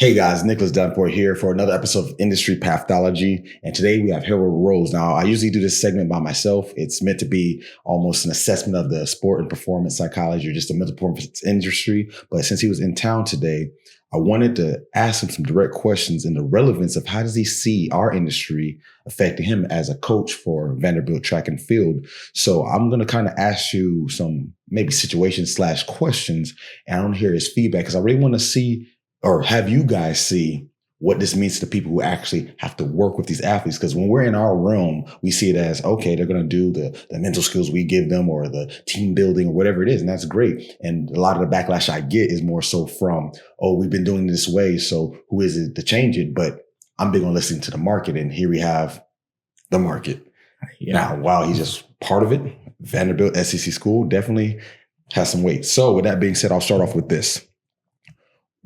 Hey guys, Nicholas Davenport here for another episode of Industry Pathology. And today we have Hilary Rosen. Now, I usually do this segment by myself. It's meant to be almost an assessment of the sport and performance psychology or just the mental performance industry. But since he was in town today, I wanted to ask him some direct questions and the relevance of how does he see our industry affecting him as a coach for Vanderbilt track and field. So I'm going to kind of ask you some maybe situations / questions, and I want to hear his feedback because I really want to see or have you guys see what this means to the people who actually have to work with these athletes. Because when we're in our realm, we see it as, okay, they're going to do the mental skills we give them or the team building or whatever it is. And that's great. And a lot of the backlash I get is more so from, oh, we've been doing it this way, so who is it to change it? But I'm big on listening to the market. And here we have the market. Yeah. Now, while he's just part of it, Vanderbilt SEC school definitely has some weight. So with that being said, I'll start off with this.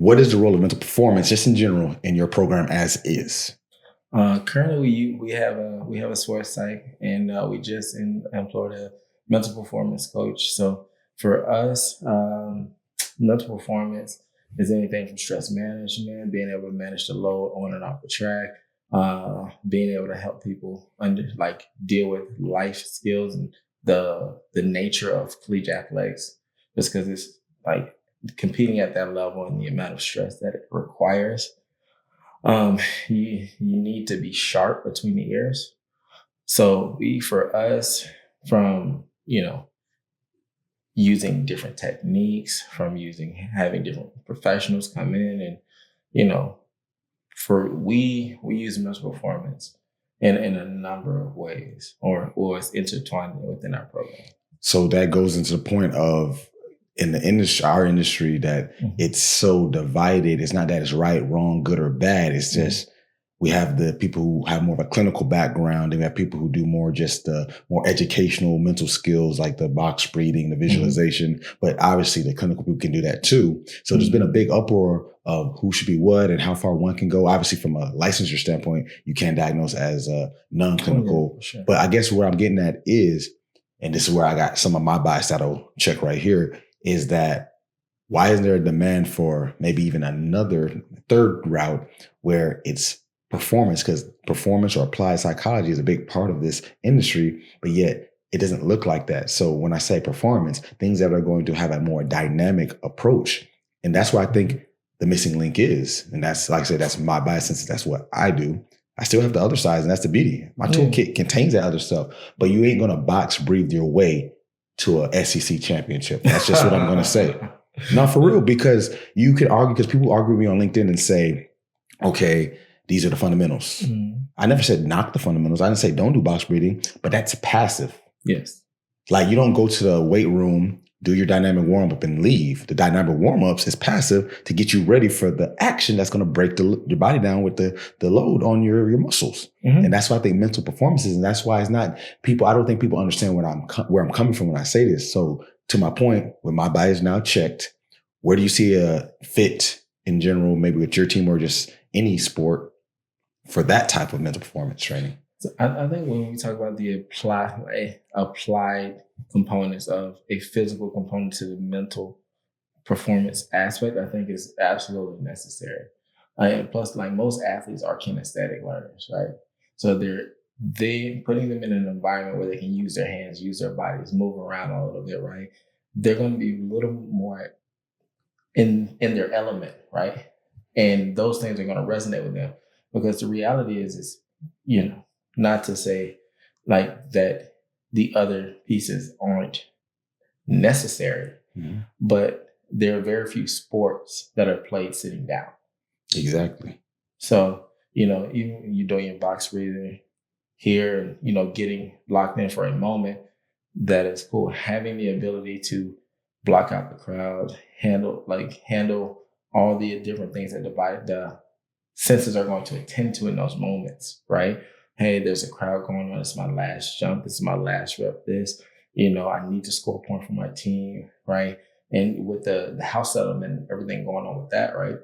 What is the role of mental performance, just in general, in your program as is? Currently, we have a sports psych, and we just employed a mental performance coach. So for us, mental performance is anything from stress management, being able to manage the load on and off the track, being able to help people deal with life skills and the nature of collegiate athletics, just because it's like competing at that level and the amount of stress that it requires. You need to be sharp between the ears. So for us, from using different techniques, from having different professionals come in, and we use mental performance in a number of ways, or it's intertwined within our program. So that goes into the point of, in the industry, our industry, that it's so divided. It's not that it's right, wrong, good, or bad. It's just we have the people who have more of a clinical background, and we have people who do more just the more educational mental skills, like the box breathing, the visualization. But obviously the clinical people can do that too. So there's been a big uproar of who should be what and how far one can go. Obviously, from a licensure standpoint, you can't diagnose as a non-clinical. Sure. But I guess where I'm getting at is, and this is where I got some of my bias that I'll check right here, is that why isn't there a demand for maybe even another third route where it's performance? Because performance or applied psychology is a big part of this industry, but yet it doesn't look like that. So when I say performance, things that are going to have a more dynamic approach. And that's why I think the missing link is. And that's, like I said, that's my bias, since that's what I do. I still have the other sides, and that's the beauty. My toolkit contains that other stuff, but you ain't going to box breathe your way to a SEC championship. That's just what I'm going to say. Not for real, because you could argue, because people argue with me on LinkedIn and say, okay, these are the fundamentals. I never said knock the fundamentals. I didn't say don't do box breathing, but that's passive. Yes. Like, you don't go to the weight room, do your dynamic warm-up and leave. The dynamic warm-ups is passive to get you ready for the action that's going to break your body down with the load on your muscles. And that's why I think mental performance is, and that's why it's not people. I don't think people understand where I'm coming from when I say this. So to my point, with my bias now checked, where do you see a fit in general, maybe with your team or just any sport, for that type of mental performance training? So I think when we talk about the applied components of a physical component to the mental performance aspect, I think is absolutely necessary. And plus, like, most athletes are kinesthetic learners, right? So they putting them in an environment where they can use their hands, use their bodies, move around a little bit, right? They're going to be a little more in their element, right? And those things are going to resonate with them, because the reality is, not to say like that the other pieces aren't necessary, but there are very few sports that are played sitting down. Exactly. So, even when you're doing your box breathing here, getting locked in for a moment, that is cool. Having the ability to block out the crowd, handle all the different things that the senses are going to attend to in those moments, right? Hey, there's a crowd going on. It's my last jump. This is my last rep. I need to score a point for my team, right? And with the house settlement and everything going on with that, right?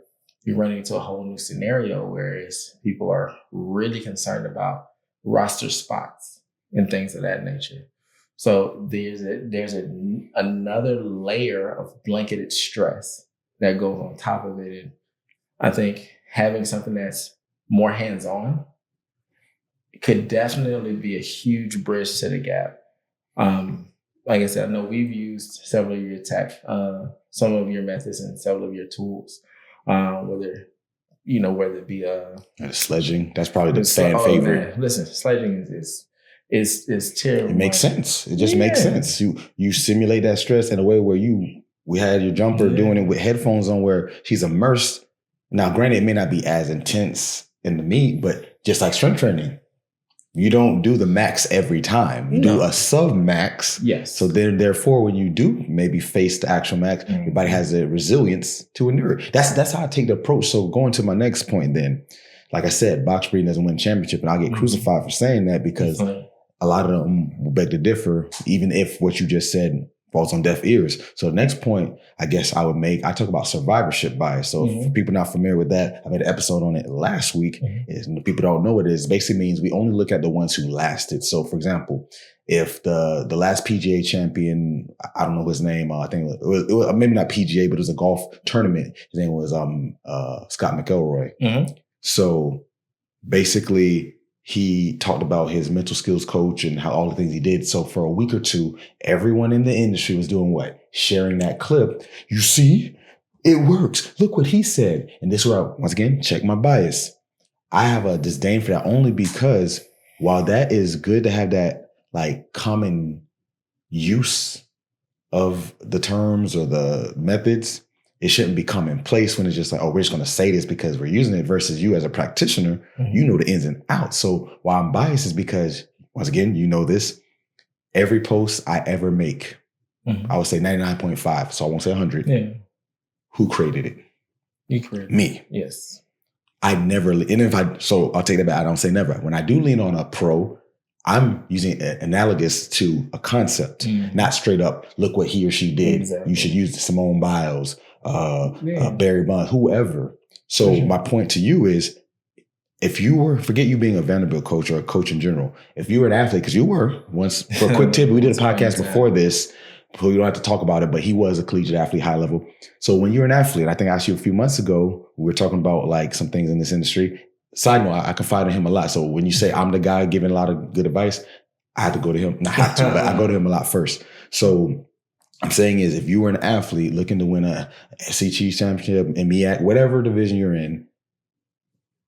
You're running into a whole new scenario, whereas people are really concerned about roster spots and things of that nature. So there's another layer of blanketed stress that goes on top of it. And I think having something that's more hands-on could definitely be a huge bridge to the gap. Like I said, I know we've used several of your some of your methods and several of your tools, whether it be sledging. That's probably the fan favorite. Man. Listen, sledging is terrible. It makes sense. It just makes sense. You simulate that stress in a way where we had your jumper doing it with headphones on where she's immersed. Now, granted, it may not be as intense in the meet, but just like strength training, you don't do the max every time. You do a sub max. Yes. So then, therefore, when you do maybe face the actual max, your body has the resilience to endure it. That's how I take the approach. So going to my next point then, like I said, box breathing doesn't win championship, and I'll get crucified for saying that because a lot of them will beg to differ, even if what you just said falls on deaf ears. So the next point, I guess I talk about survivorship bias. So for people not familiar with that, I made an episode on it last week. And people don't know what it is. It basically means we only look at the ones who lasted. So for example, if the last PGA champion, I don't know his name, I think it was maybe not PGA, but it was a golf tournament. His name was Scott McElroy. So basically, he talked about his mental skills coach and how all the things he did. So for a week or two, everyone in the industry was doing what? Sharing that clip. You see, it works. Look what he said. And this is where I, once again, check my bias. I have a disdain for that only because while that is good to have that like common use of the terms or the methods, it shouldn't be commonplace when it's just like, oh, we're just going to say this because we're using it versus you as a practitioner, you know the ins and outs. So why I'm biased is because, once again, you know this, every post I ever make, I would say 99.5, so I won't say 100. Yeah. Who created it? You created me. It. Yes. I never, and so I'll take that back. I don't say never. When I do lean on a pro, I'm using analogous to a concept, not straight up, look what he or she did. Exactly. You should use Simone Biles, Barry Bonds, whoever. So my point to you is, if you were, forget you being a Vanderbilt coach or a coach in general, if you were an athlete, because you were once, for a quick tip, we did a podcast before this, so you don't have to talk about it, but he was a collegiate athlete, high level. So when you're an athlete, I think I asked you a few months ago, we were talking about like some things in this industry. Side note, I confide in him a lot. So when you say I'm the guy giving a lot of good advice, I had to go to him. Not have to, but I go to him a lot first. So I'm saying is, if you were an athlete looking to win a SEC championship, MEAC, whatever division you're in,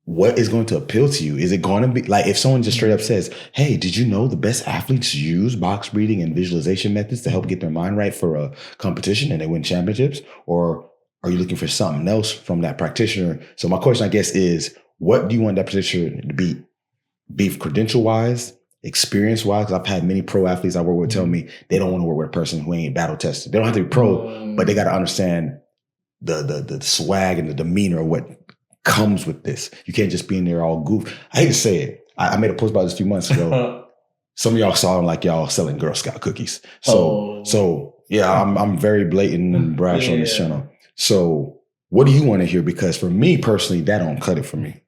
what is going to appeal to you? Is it going to be like if someone just straight up says, hey, did you know the best athletes use box breathing and visualization methods to help get their mind right for a competition and they win championships? Or are you looking for something else from that practitioner? So my question, I guess, is what do you want that practitioner to be credential-wise, experience-wise? Because I've had many pro athletes I work with tell me they don't want to work with a person who ain't battle tested. They don't have to be pro, but they got to understand the swag and the demeanor of what comes with this. You can't just be in there all goof. I hate to say it. I made a post about this a few months ago. Some of y'all saw like y'all selling Girl Scout cookies. So yeah, I'm very blatant and brash on this channel. So what do you want to hear? Because for me personally, that don't cut it for me.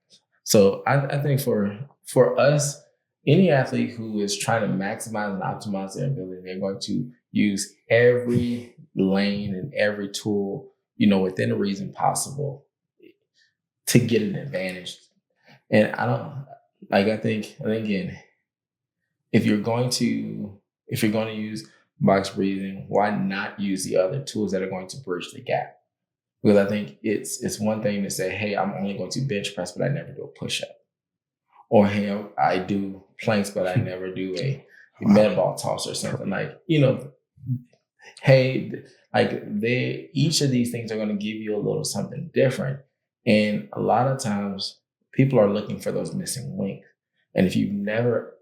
So I think for us, any athlete who is trying to maximize and optimize their ability, they're going to use every lane and every tool, within a reason possible to get an advantage. And I think again, if you're going to use box breathing, why not use the other tools that are going to bridge the gap? Because I think it's one thing to say, hey, I'm only going to bench press, but I never do a push-up. Or, hey, I do planks, but I never do a med ball toss or something. Like, hey, like each of these things are going to give you a little something different. And a lot of times people are looking for those missing links. And if you've never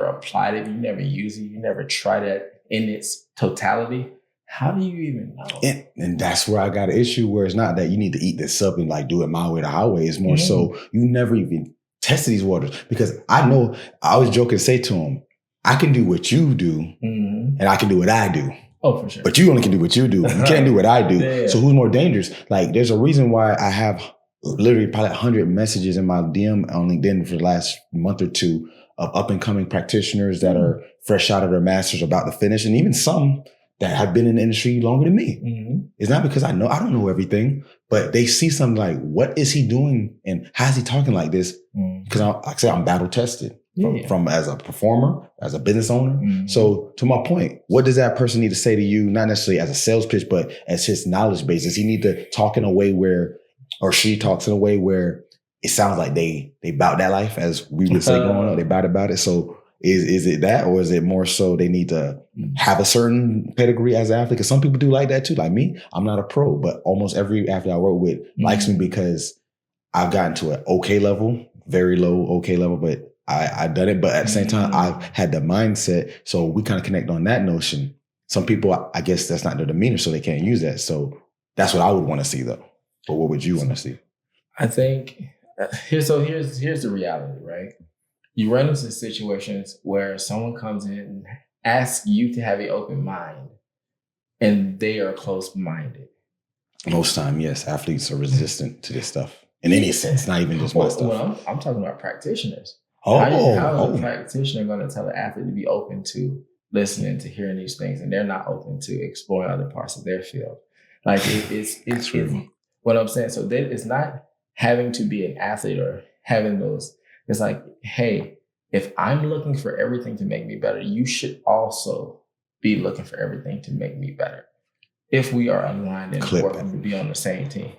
applied it, you never used it, you never tried it in its totality, how do you even know? And that's where I got an issue where it's not that you need to eat this up and like do it my way or the highway. It's more so you never even tested these waters. Because I know, I always joke and say to them, I can do what you do and I can do what I do. Oh, for sure. But you only can do what you do. You can't do what I do. Yeah. So who's more dangerous? Like there's a reason why I have literally probably 100 messages in my DM on LinkedIn for the last month or two of up and coming practitioners that are fresh out of their masters about to finish. And even some that have been in the industry longer than me. It's not because I don't know everything, but they see something like, what is he doing? And how is he talking like this? Because like I said, I'm battle tested from as a performer, as a business owner. So to my point, what does that person need to say to you? Not necessarily as a sales pitch, but as his knowledge base. Does he need to talk in a way where, or she talks in a way where it sounds like they bout that life, as we would say growing up, they bout about it. So is it that, or is it more so they need to have a certain pedigree as an athlete? Because some people do like that too. Like me, I'm not a pro, but almost every athlete I work with likes me because I've gotten to an okay level, very low okay level, but I've done it. But at the same time, I've had the mindset. So we kind of connect on that notion. Some people, I guess that's not their demeanor, so they can't use that. So that's what I would want to see though. But what would you want to see? I think here's the reality, right? You run into situations where someone comes in and asks you to have an open mind, and they are closed-minded. Most time, yes, athletes are resistant to this stuff in any sense, not even just my stuff. Well, I'm talking about practitioners. How is a practitioner going to tell an athlete to be open to listening, to hearing these things, and they're not open to exploring other parts of their field? Like it's what I'm saying. So it's not having to be an athlete or having those. It's like, hey, if I'm looking for everything to make me better, you should also be looking for everything to make me better. If we are aligned and working to be on the same team.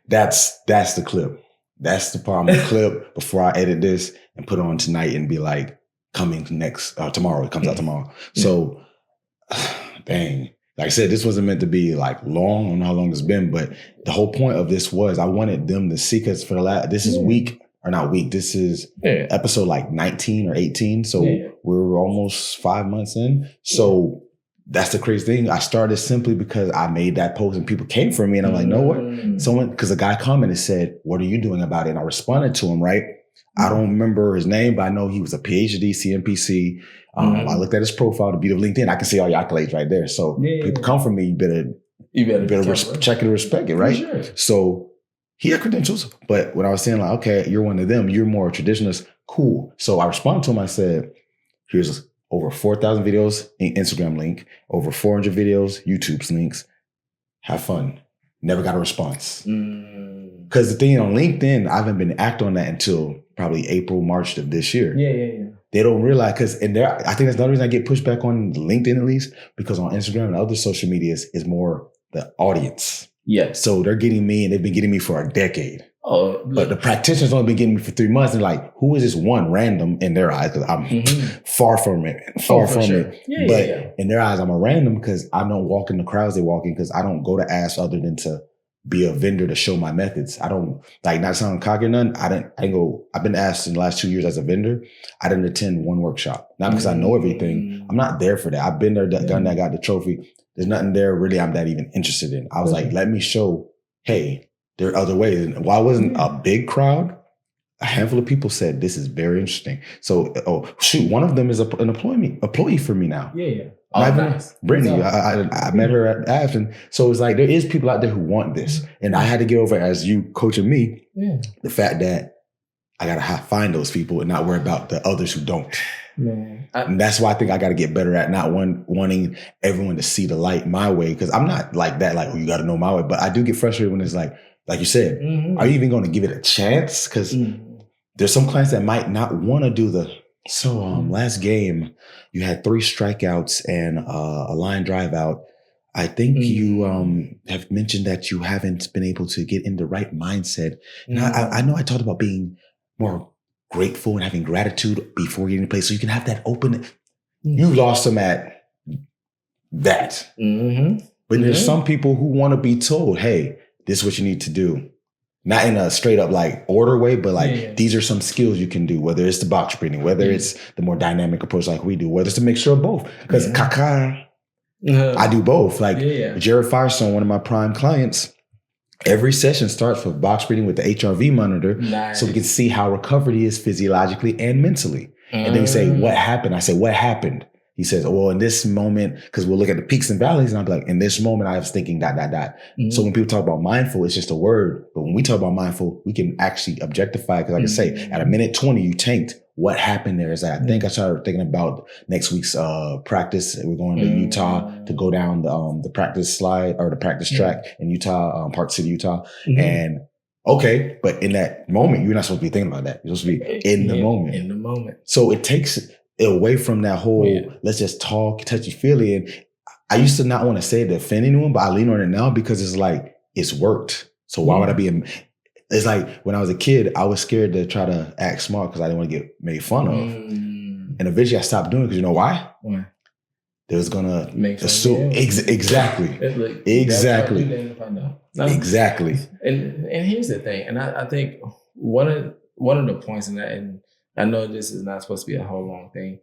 That's the clip. That's the part I'm gonna clip before I edit this and put it on tonight and be like, coming tomorrow. It comes out tomorrow. So, dang. Like I said, this wasn't meant to be like long. I don't know how long it's been, but the whole point of this was I wanted them to see, because for the last, this is this is episode like 19 or 18. So we're almost 5 months in. So that's the crazy thing. I started simply because I made that post and people came for me, and I'm like, know what? Because a guy commented and said, what are you doing about it? And I responded to him, right? I don't remember his name, but I know he was a PhD, CMPC. I looked at his profile, the beauty of LinkedIn. I can see all your accolades right there. So people come from me, you better check it and respect it, right? Sure. So he had credentials, but when I was saying like, okay, you're one of them, you're more a traditionalist, cool. So I responded to him. I said, here's over 4,000 videos, Instagram link, over 400 videos, YouTube's links. Have fun. Never got a response. Because the thing on LinkedIn, I haven't been active on that until probably April, March of this year. Yeah. They don't realize, because I think that's the reason I get pushed back on LinkedIn, at least, because on Instagram and other social medias is more the audience. Yeah. So they're getting me, and they've been getting me for a decade. But the practitioners only been getting me for 3 months. And like, who is this one random in their eyes? Because I'm far from it. But in their eyes, I'm a random because I don't walk in the crowds they walk in, because I don't go to ask other than to be a vendor to show my methods. I don't, like, not sounding cocky or none. I've been asked in the last 2 years as a vendor. I didn't attend one workshop. Not because I know everything. I'm not there for that. I've been there, done that, got the trophy. There's nothing there really I'm that even interested in. I was like, let me show, hey, there are other ways. And while I wasn't a big crowd, a handful of people said, this is very interesting. So, one of them is an employee for me now. Yeah. Nice. Brittany, I met her at Ashton. So it's like, there is people out there who want this. And I had to get over, as you coaching me, the fact that I got to find those people and not worry about the others who don't. Man, and that's why I think I got to get better at not wanting everyone to see the light my way. Because I'm not like that, like, you got to know my way. But I do get frustrated when it's like you said, are you even going to give it a chance? Because there's some clients that might not want to do the. So last game, you had 3 strikeouts and a line drive out. I think you have mentioned that you haven't been able to get in the right mindset. And I know I talked about being more grateful and having gratitude before getting to play, so you can have that open. You lost them at that. But there's some people who want to be told, hey, this is what you need to do. Not in a straight up like order way, but like these are some skills you can do, whether it's the box breathing, whether it's the more dynamic approach like we do, whether it's a mixture of both. Because I do both. Like Jared Firestone, one of my prime clients, every session starts with box breathing with the HRV monitor. So we can see how recovery is physiologically and mentally. And then we say, what happened? I say, what happened? He says, well, in this moment, because we'll look at the peaks and valleys, and I'll be like, in this moment, I was thinking ... So when people talk about mindful, it's just a word. But when we talk about mindful, we can actually objectify, because like I say, at a minute 20, you tanked. what happened there is that I think I started thinking about next week's practice. We're going to Utah to go down the practice slide or the practice track in Utah, Park City, Utah. And okay, but in that moment, you're not supposed to be thinking about that. You're supposed to be in the moment. In the moment. So it takes it away from that whole let's just talk, touchy-feely. And I used to not want to say it to offend anyone, but I lean on it now because it's like, it's worked. So why would I be? It's like when I was a kid, I was scared to try to act smart because I didn't want to get made fun of. And eventually I stopped doing it because you know why? Why? They was gonna assume exactly. Exactly. Exactly. And here's the thing, and I think one of the points in that, and I know this is not supposed to be a whole long thing.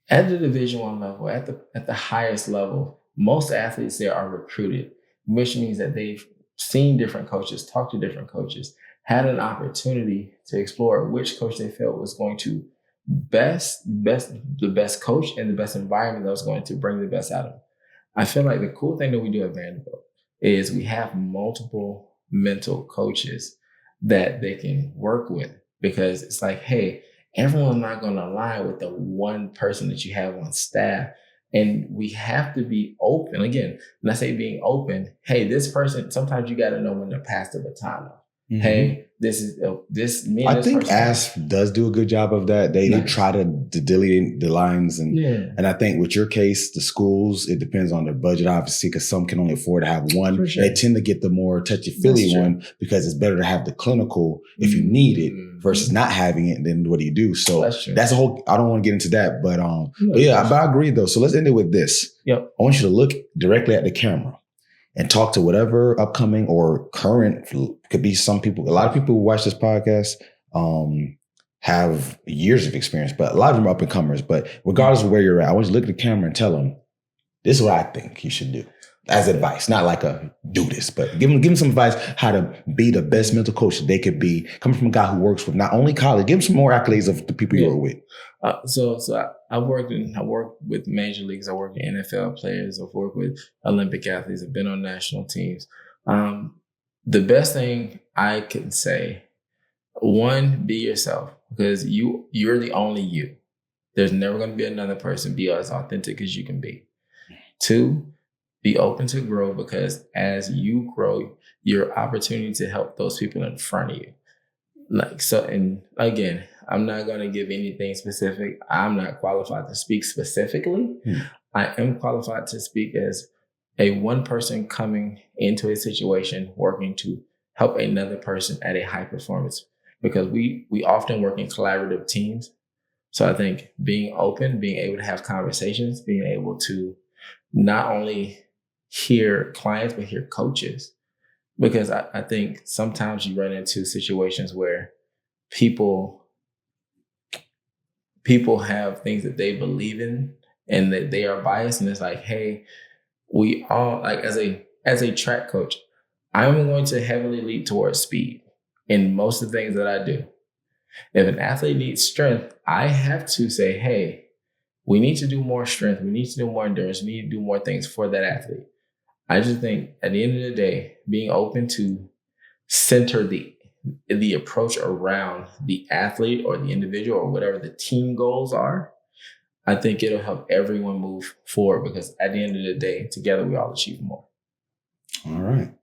At the Division I level, at the highest level, most athletes there are recruited, which means that they've seen different coaches, talked to different coaches, had an opportunity to explore which coach they felt was going to the best coach and the best environment that was going to bring the best out of them. I feel like the cool thing that we do at Vanderbilt is we have multiple mental coaches that they can work with, because it's like, hey, everyone's not going to align with the one person that you have on staff. And we have to be open. Again, when I say being open, hey, this person, sometimes you got to know when to pass the baton off. Hey, this is me. And I think ASP does do a good job of that. They try to delineate the lines, and I think with your case, the schools, it depends on their budget, obviously, because some can only afford to have one. Sure. They tend to get the more touchy-feely one because it's better to have the clinical if you need it versus not having it. Then what do you do? So that's a whole. I don't want to get into that, but I agree though. So let's end it with this. Yep. I want you to look directly at the camera and talk to whatever upcoming or current, could be some people. A lot of people who watch this podcast have years of experience, but a lot of them are up and comers. But regardless of where you're at, I want you to look at the camera and tell them, this is what I think you should do as advice, not like a do this, but give them some advice how to be the best mental coach that they could be, coming from a guy who works with not only college. Give them some more accolades of the people you were with. So I worked with major leagues. I worked with NFL players. I've worked with Olympic athletes. I've been on national teams. The best thing I can say, one, be yourself, because you're the only you. There's never going to be another person. Be as authentic as you can be. Two, be open to grow, because as you grow, your opportunity to help those people in front of you. And again, I'm not going to give anything specific. I'm not qualified to speak specifically. I am qualified to speak as a one person coming into a situation working to help another person at a high performance, because we often work in collaborative teams. So I think being open, being able to have conversations, being able to not only hear clients, but hear coaches. Because I think sometimes you run into situations where people have things that they believe in and that they are biased. And it's like, hey, we all, like as a track coach, I'm going to heavily lead towards speed in most of the things that I do. If an athlete needs strength, I have to say, hey, we need to do more strength. We need to do more endurance. We need to do more things for that athlete. I just think at the end of the day, being open to center the approach around the athlete or the individual or whatever the team goals are, I think it'll help everyone move forward, because at the end of the day, together we all achieve more. All right.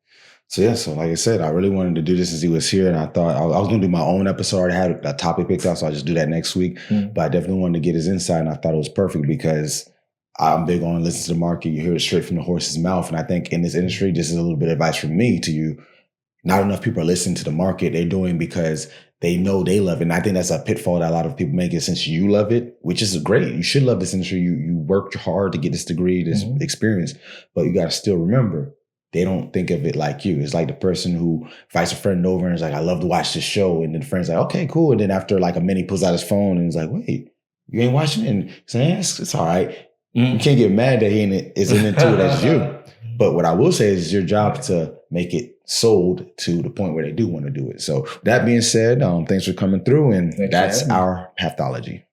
So like I said, I really wanted to do this since he was here, and I thought I was going to do my own episode. I already had a topic picked out, so I'll just do that next week. But I definitely wanted to get his insight, and I thought it was perfect because I'm big on listen to the market. You hear it straight from the horse's mouth. And I think in this industry, this is a little bit of advice from me to you. Not enough people are listening to the market. They're doing because they know they love it. And I think that's a pitfall that a lot of people make, it since you love it, which is great. You should love this industry. You worked hard to get this degree, this experience, but you got to still remember, they don't think of it like you. It's like the person who invites a friend over and is like, I love to watch this show. And then the friend's like, okay, cool. And then after like a minute, he pulls out his phone and he's like, wait, you ain't watching it? And he's saying, it's all right. You can't get mad that he isn't into it as you. But what I will say is it's your job to make it sold to the point where they do want to do it. So that being said, thanks for coming through. And that's our pathology.